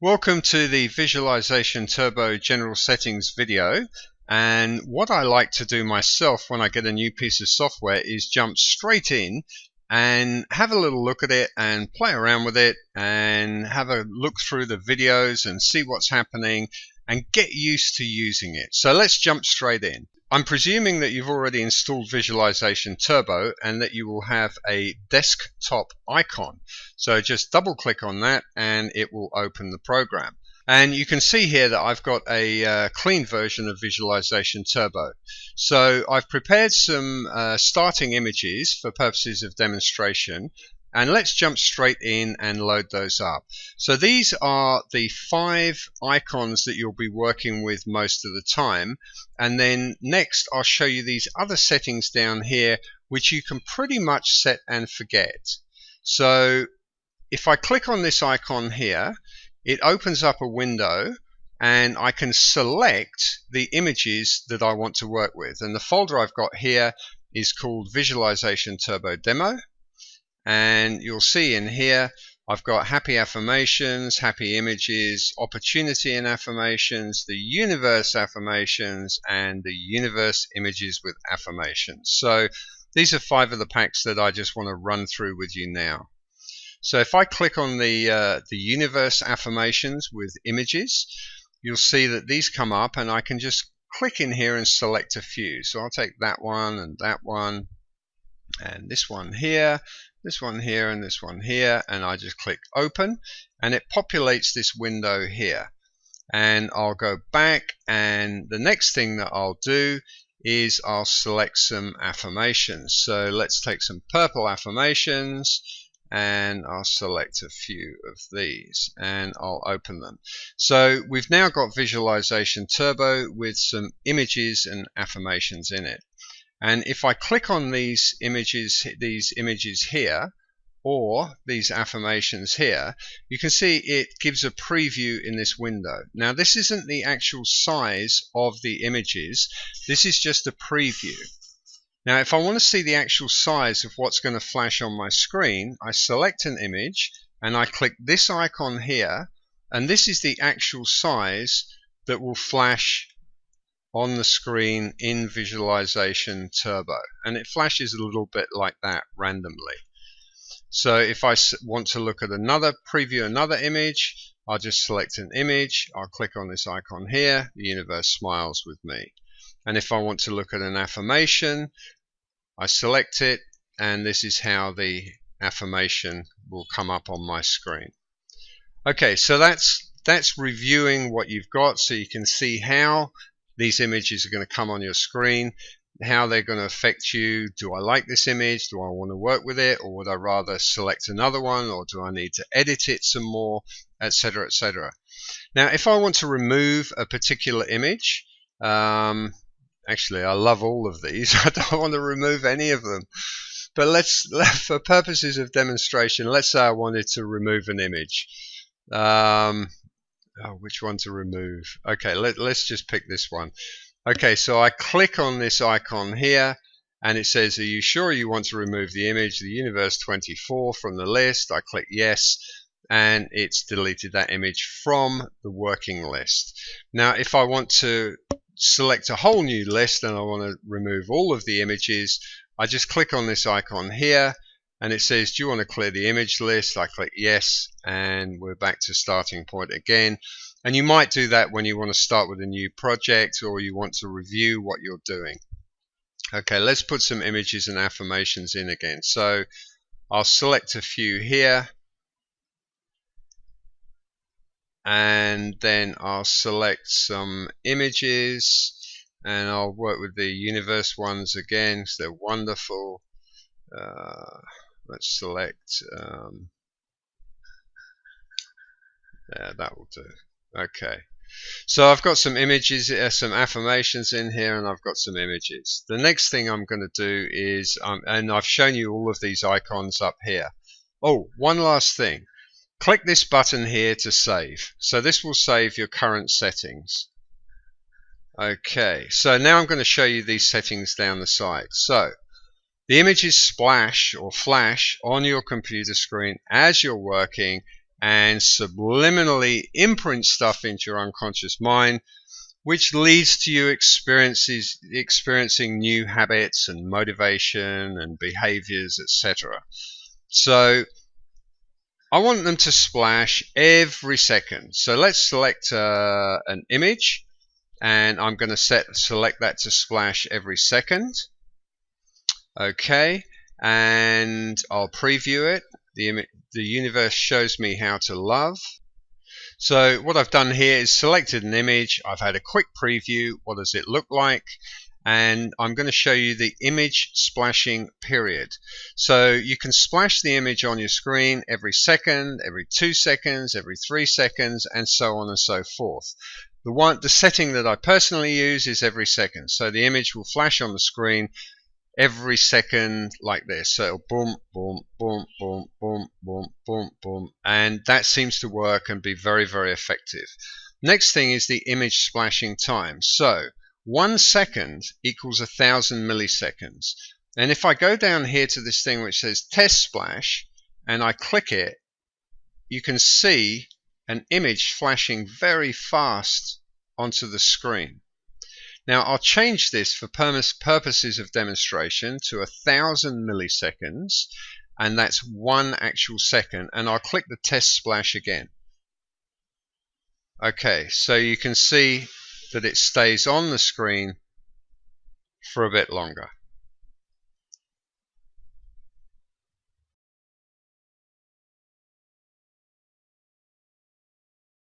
Welcome to the Visualization Turbo General Settings video. And what I like to do myself when I get a new piece of software is jump straight in and have a little look at it and play around with it and have a look through the videos and see what's happening and get used to using it. So let's jump straight in. I'm presuming that you've already installed Visualization Turbo and that you will have a desktop icon. So just double click on that and it will open the program. And you can see here that I've got a clean version of Visualization Turbo. So I've prepared some starting images for purposes of demonstration. And let's jump straight in and load those up. So these are the 5 icons that you'll be working with most of the time. And then next I'll show you these other settings down here which you can pretty much set and forget. So if I click on this icon here, it opens up a window and I can select the images that I want to work with. And the folder I've got here is called Visualization Turbo Demo. And you'll see in here I've got happy affirmations, happy images, opportunity and affirmations, the universe affirmations, and the universe images with affirmations. So these are 5 of the packs that I just want to run through with you now. So if I click on the universe affirmations with images, you'll see that these come up and I can just click in here and select a few. So I'll take that one and this one here, this one here, and this one here, and I just click open and it populates this window here. And I'll go back, and the next thing that I'll do is I'll select some affirmations. So let's take some purple affirmations and I'll select a few of these and I'll open them. So we've now got Visualization Turbo with some images and affirmations in it. And if I click on these images here, or these affirmations here, you can see it gives a preview in this window. Now this isn't the actual size of the images, this is just a preview. Now if I want to see the actual size of what's going to flash on my screen, I select an image and I click this icon here, and this is the actual size that will flash on the screen in Visualization Turbo, and it flashes a little bit like that randomly. So if I want to look at preview another image, I'll just select an image, I'll click on this icon here, the universe smiles with me. And if I want to look at an affirmation, I select it, and this is how the affirmation will come up on my screen. Okay, so that's reviewing what you've got, so you can see how these images are going to come on your screen, how they're going to affect you. Do I like this image? Do I want to work with it? Or would I rather select another one? Or do I need to edit it some more? Etc. etc. Now if I want to remove a particular image, actually I love all of these. I don't want to remove any of them. But for purposes of demonstration, let's say I wanted to remove an image. Which one to remove? Okay, let's just pick this one. Okay, so I click on this icon here and it says, are you sure you want to remove the image, the universe 24, from the list? I click yes, and it's deleted that image from the working list. Now if I want to select a whole new list and I want to remove all of the images, I just click on this icon here and it says, do you want to clear the image list? I click yes, and we're back to starting point again. And you might do that when you want to start with a new project or you want to review what you're doing. Okay, let's put some images and affirmations in again. So I'll select a few here, and then I'll select some images and I'll work with the universe ones again because they're wonderful. Let's select that will do. Okay, so I've got some images, some affirmations in here, and I've got some images. The next thing I'm going to do is, and I've shown you all of these icons up here. Oh, one last thing. Click this button here to save. So this will save your current settings. Okay, so now I'm going to show you these settings down the side. So the images splash or flash on your computer screen as you're working, and subliminally imprint stuff into your unconscious mind, which leads to you experiencing new habits and motivation and behaviors, etc. So I want them to splash every second. So let's select an image, and I'm going to select that to splash every second. Okay, and I'll preview it. The universe shows me how to love. So what I've done here is selected an image. I've had a quick preview. What does it look like? And I'm going to show you the image splashing period. So you can splash the image on your screen every second, every 2 seconds, every 3 seconds, and so on and so forth. The setting that I personally use is every second. So the image will flash on the screen every second like this. So boom, boom, boom, boom, boom, boom, boom, boom, and that seems to work and be very, very effective. Next thing is the image splashing time. So 1 second equals 1,000 milliseconds. And if I go down here to this thing which says test splash and I click it, you can see an image flashing very fast onto the screen. Now I'll change this for purposes of demonstration to 1,000 milliseconds, and that's 1 actual second, and I'll click the test splash again. Okay, so you can see that it stays on the screen for a bit longer.